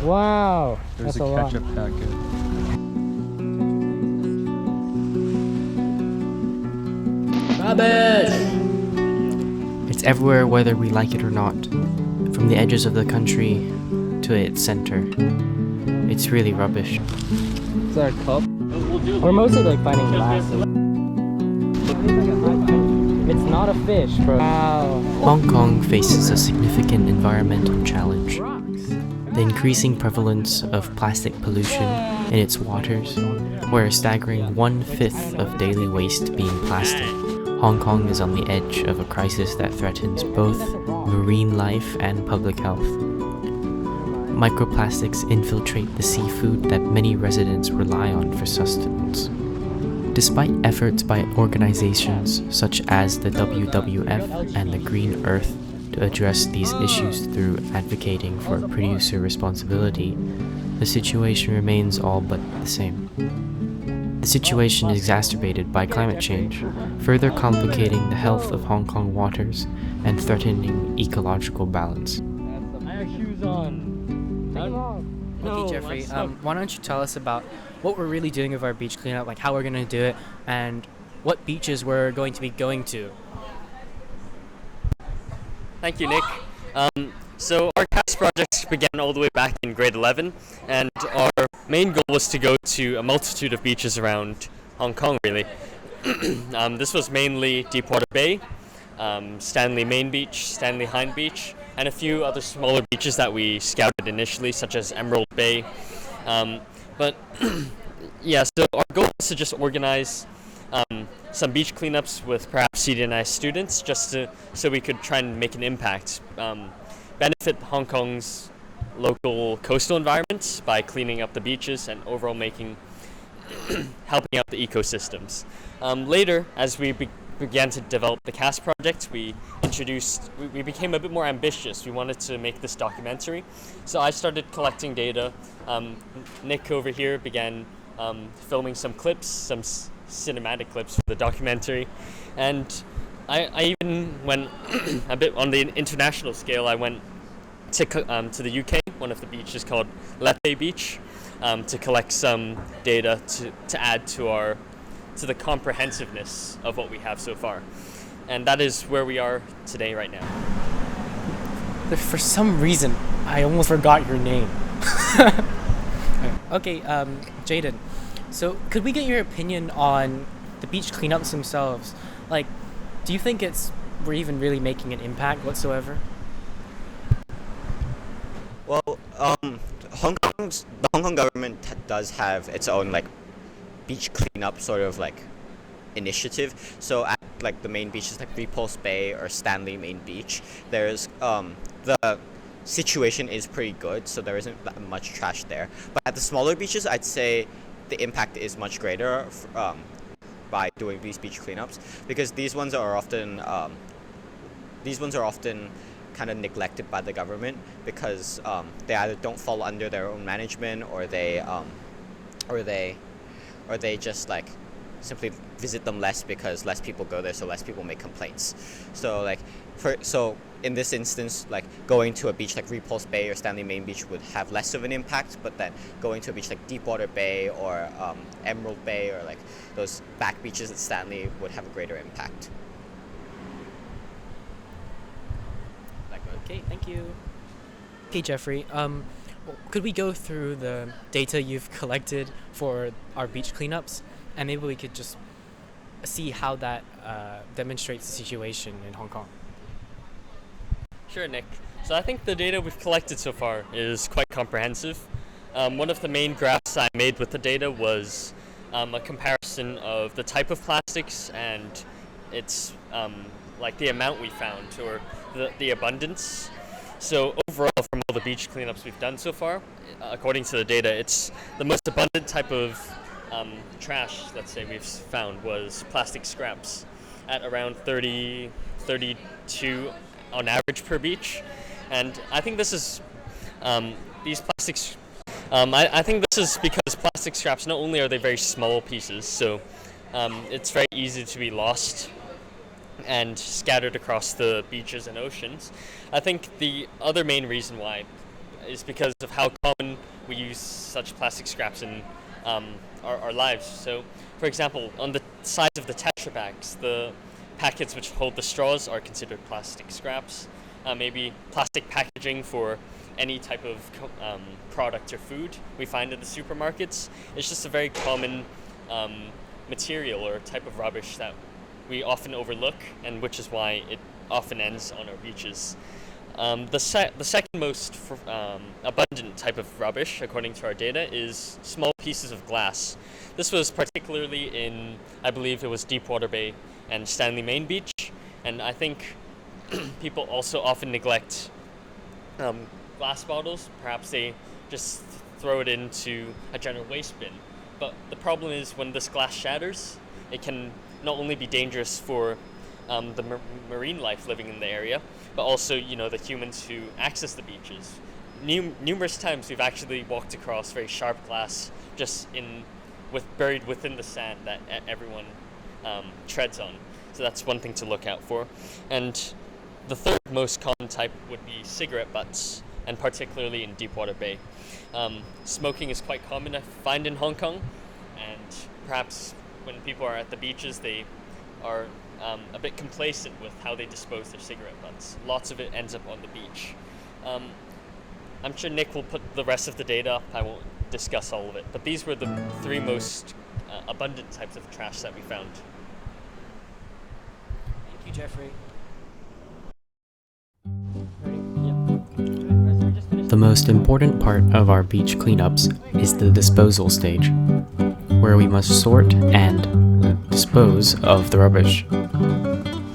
Wow, There's that's a a lot. ketchup packet. It's everywhere whether we like it or not, from the edges of the country to its center. It's really rubbish. Is that a cup? We're mostly like finding glass. It's not a fish, bro. Wow. Hong Kong faces a significant environmental challenge. The increasing prevalence of plastic pollution in its waters, where a staggering 1/5 of daily waste being plastic. Hong Kong is on the edge of a crisis that threatens both marine life and public health. Microplastics infiltrate the seafood that many residents rely on for sustenance. Despite efforts by organizations such as the WWF and the Green Earth to address these issues through advocating for producer responsibility, the situation remains all but the same. The situation is exacerbated by climate change, further complicating the health of Hong Kong waters and threatening ecological balance. I have shoes on. Take them off. Okay, Jeffrey, why don't you tell us about what we're really doing with our beach cleanup, like how we're going to do it, and what beaches we're going to be going to. Thank you, Nick. So our CAST project began all the way back in grade 11, and our main goal was to go to a multitude of beaches around Hong Kong, really. This was mainly Deepwater Bay, Stanley Main Beach, Stanley Hind Beach, and a few other smaller beaches that we scouted initially, such as Emerald Bay. But yeah, so our goal was to just organize some beach cleanups with perhaps CDNI students, just so we could try and make an impact, benefit Hong Kong's local coastal environment by cleaning up the beaches and overall helping out the ecosystems. Later, as we began to develop the CAST project, we became a bit more ambitious. We wanted to make this documentary, so I started collecting data. Nick over here began filming some clips, some cinematic clips for the documentary, and I even went a bit on the international scale. I went to the UK, one of the beaches called Lepe Beach, to collect some data to add to the comprehensiveness of what we have so far. And that is where we are today right now. For some reason, I almost forgot your name. Okay, Jaden, so could we get your opinion on the beach cleanups themselves? Like, do you think we're even really making an impact whatsoever? Well, the Hong Kong government does have its own like beach cleanup sort of like initiative. So at like the main beaches like Repulse Bay or Stanley Main Beach, there's the situation is pretty good, so there isn't that much trash there. But at the smaller beaches, I'd say the impact is much greater by doing these beach cleanups, because these ones are often kind of neglected by the government, because they either don't fall under their own management, or they just like simply visit them less because less people go there, so less people make complaints. So like so in this instance, like going to a beach like Repulse Bay or Stanley Main Beach would have less of an impact, but then going to a beach like Deepwater Bay or Emerald Bay or like those back beaches at Stanley would have a greater impact. Okay, thank you. Okay, Jeffrey, could we go through the data you've collected for our beach cleanups, and maybe we could just see how that demonstrates the situation in Hong Kong? Sure, Nick. So I think the data we've collected so far is quite comprehensive. One of the main graphs I made with the data was a comparison of the type of plastics and its like the amount we found, or the abundance. So overall, from all the beach cleanups we've done so far, according to the data, it's the most abundant type of trash, let's say, we've found was plastic scraps at around 32 on average per beach. And I think this is these plastics. I think this is because plastic scraps, not only are they very small pieces, so it's very easy to be lost and scattered across the beaches and oceans. I think the other main reason why is because of how common we use such plastic scraps in our lives. So, for example, on the sides of the Tetra Paks, the packets which hold the straws are considered plastic scraps. Maybe plastic packaging for any type of product or food we find in the supermarkets. It's just a very common material or type of rubbish that we often overlook, and which is why it often ends on our beaches. The second most abundant type of rubbish, according to our data, is small pieces of glass. This was particularly in, I believe it was Deepwater Bay and Stanley Main Beach, and I think people also often neglect glass bottles. Perhaps they just throw it into a general waste bin. But the problem is when this glass shatters, it can not only be dangerous for the marine life living in the area, but also, the humans who access the beaches. Numerous times we've actually walked across very sharp glass buried within the sand that everyone treads on. So that's one thing to look out for. And the third most common type would be cigarette butts, and particularly in Deepwater Bay. Smoking is quite common to find in Hong Kong, and perhaps when people are at the beaches, they are a bit complacent with how they dispose their cigarette butts. Lots of it ends up on the beach. I'm sure Nick will put the rest of the data up. I won't discuss all of it, but these were the three most abundant types of trash that we found. Thank you, Jeffrey. The most important part of our beach cleanups is the disposal stage, where we must sort and dispose of the rubbish.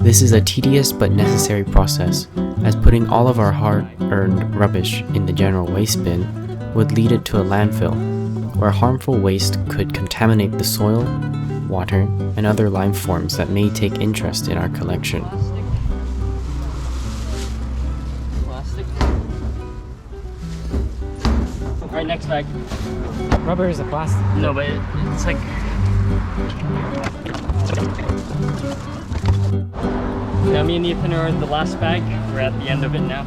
This is a tedious but necessary process, as putting all of our hard-earned rubbish in the general waste bin would lead it to a landfill, where harmful waste could contaminate the soil, water, and other life forms that may take interest in our collection. Plastic. Alright, next bag. Rubber is a plastic. No, but it's like... Now me and Ethan are in the last bag. We're at the end of it now.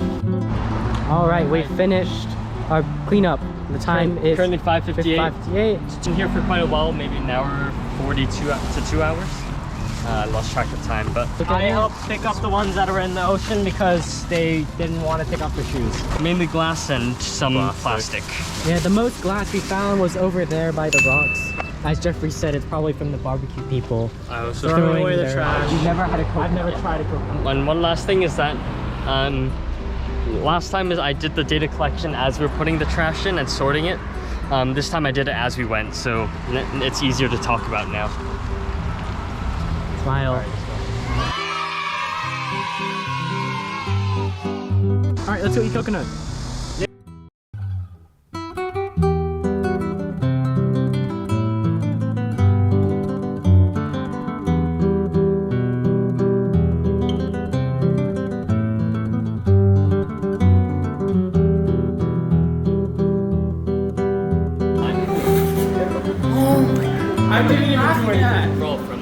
All right, we finished our cleanup. The time is currently 5:58. 5:58. It's been here for quite a while, maybe an hour 42 to 2 hours. I lost track of time, but I helped pick up the ones that were in the ocean because they didn't want to take off their shoes. mainly glass and some plastic. Yeah, the most glass we found was over there by the rocks. As Jeffrey said, it's probably from the barbecue people. So Throwing away the trash. You've never had a coconut. I've never tried a coconut. And one last thing is that last time I did the data collection as we were putting the trash in and sorting it. This time I did it as we went, so it's easier to talk about now. Smile. All right, let's go eat coconut. I didn't even do anything. Roll from